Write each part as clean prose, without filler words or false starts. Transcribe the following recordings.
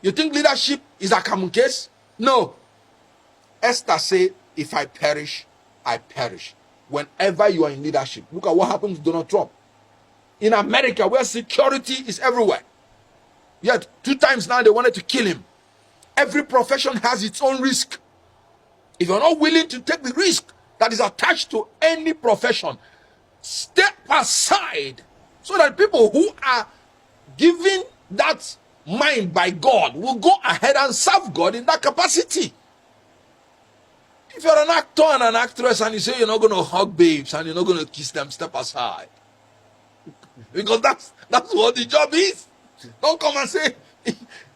You think leadership is a common case? No. Esther said, if I perish, I perish. Whenever you are in leadership, look at what happened to Donald Trump. In America, where security is everywhere. Yet, 2 times now they wanted to kill him. Every profession has its own risk. If you're not willing to take the risk that is attached to any profession, step aside so that people who are given that mind by God will go ahead and serve God in that capacity. If you're an actor and an actress and you say you're not going to hug babes and you're not going to kiss them, step aside. Because that's what the job is. Don't come and say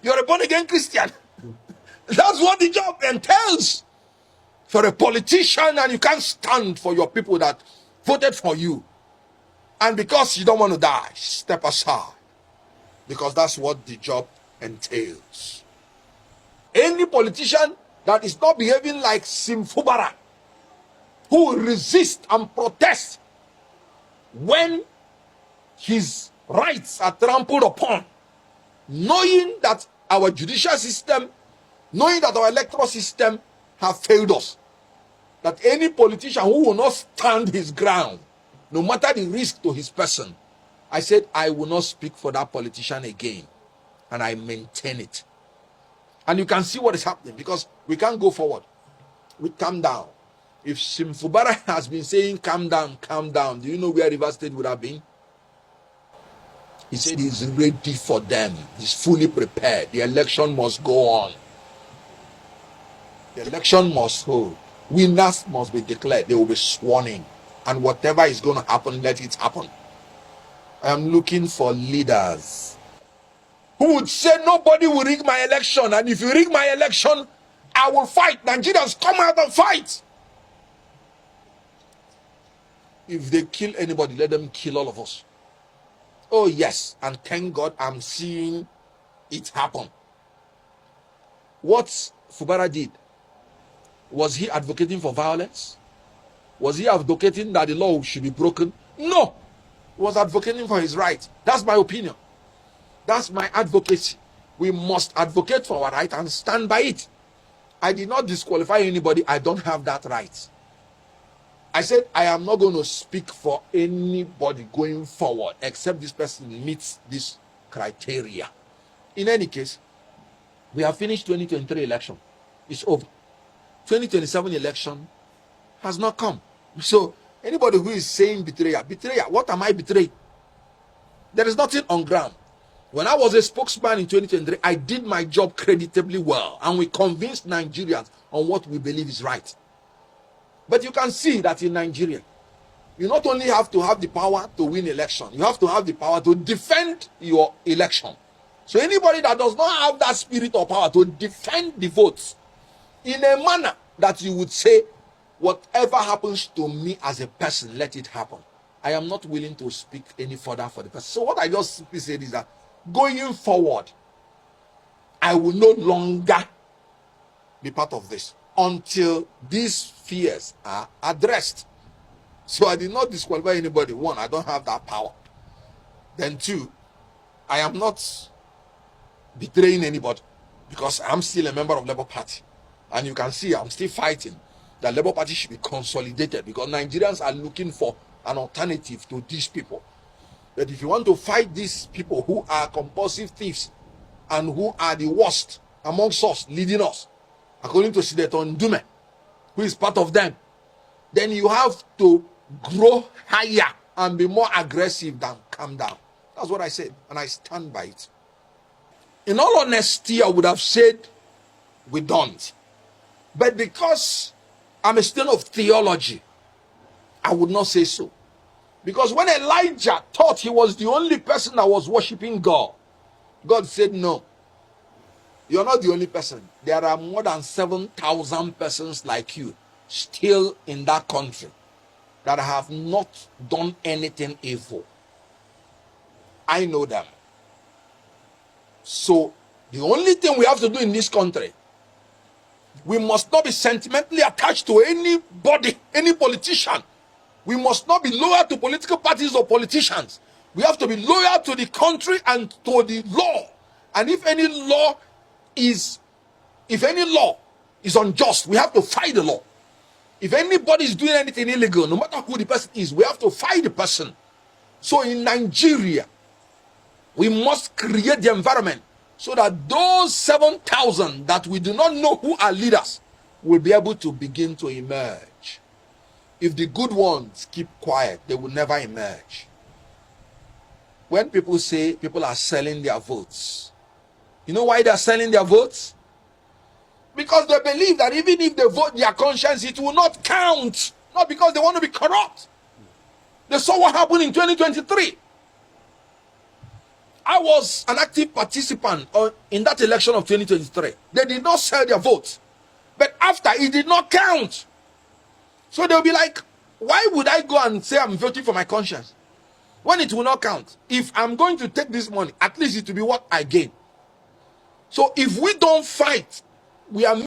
you're a born-again Christian. That's what the job entails. If you're a politician and you can't stand for your people that voted for you, and because you don't want to die, step aside. Because that's what the job entails. Any politician that is not behaving like Simfubara, who will resist and protest when his rights are trampled upon, knowing that our judicial system, knowing that our electoral system have failed us, that any politician who will not stand his ground, no matter the risk to his person, I said I will not speak for that politician again, and I maintain it. And you can see what is happening, because we can't go forward. We calm down. If Simfubara has been saying calm down, do you know where Rivers State would have been? He said he's ready for them. He's fully prepared. The election must go on. The election must hold. Winners must be declared. They will be sworn in. And whatever is going to happen, let it happen. I am looking for leaders who would say nobody will rig my election. And if you rig my election, I will fight. Nigerians, come out and fight. If they kill anybody, let them kill all of us. Oh yes, and thank God I'm seeing it happen. What Fubara did, was he advocating for violence? Was he advocating that the law should be broken? No. He was advocating for his right. That's my opinion. That's my advocacy. We must advocate for our right and stand by it. I did not disqualify anybody. I don't have that right. I said I am not going to speak for anybody going forward except this person meets this criteria. In any case, we have finished 2023 election. It's over. 2027 election has not come. So anybody who is saying betrayal, what am I betraying? There is nothing on ground. When I was a spokesman in 2023, I did my job creditably well, and we convinced Nigerians on what we believe is right. But you can see that in Nigeria, you not only have to have the power to win election, you have to have the power to defend your election. So anybody that does not have that spirit or power to defend the votes in a manner that you would say, whatever happens to me as a person, let it happen. I am not willing to speak any further for the person. So what I just simply said is that going forward, I will no longer be part of this until these fears are addressed. So I did not disqualify anybody. One, I don't have that power. Then two, I am not betraying anybody because I'm still a member of Labour Party. And you can see I'm still fighting that Labour Party should be consolidated because Nigerians are looking for an alternative to these people. But if you want to fight these people who are compulsive thieves and who are the worst amongst us, leading us, according to Senator Ndume, who is part of them, then you have to grow higher and be more aggressive than calm down. That's what I said, and I stand by it. In all honesty, I would have said we don't. But because I'm a student of theology, I would not say so. Because when Elijah thought he was the only person that was worshiping God, God said, no, you're not the only person. There are more than 7,000 persons like you still in that country that have not done anything evil. I know them. So the only thing we have to do in this country, we must not be sentimentally attached to anybody, any politician. We must not be loyal to political parties or politicians. We have to be loyal to the country and to the law. And if any law is, if any law is unjust, we have to fight the law. If anybody is doing anything illegal, no matter who the person is, we have to fight the person. So in Nigeria, we must create the environment so that those 7,000 that we do not know who are leaders will be able to begin to emerge. If the good ones keep quiet, they will never emerge. When people say people are selling their votes, you know why they are selling their votes? Because they believe that even if they vote their conscience, it will not count. Not because they want to be corrupt. They saw what happened in 2023. I was an active participant in that election of 2023. They did not sell their votes. But after, it did not count. So they'll be like, why would I go and say I'm voting for my conscience when it will not count? If I'm going to take this money, at least it will be what I gain. So if we don't fight, we are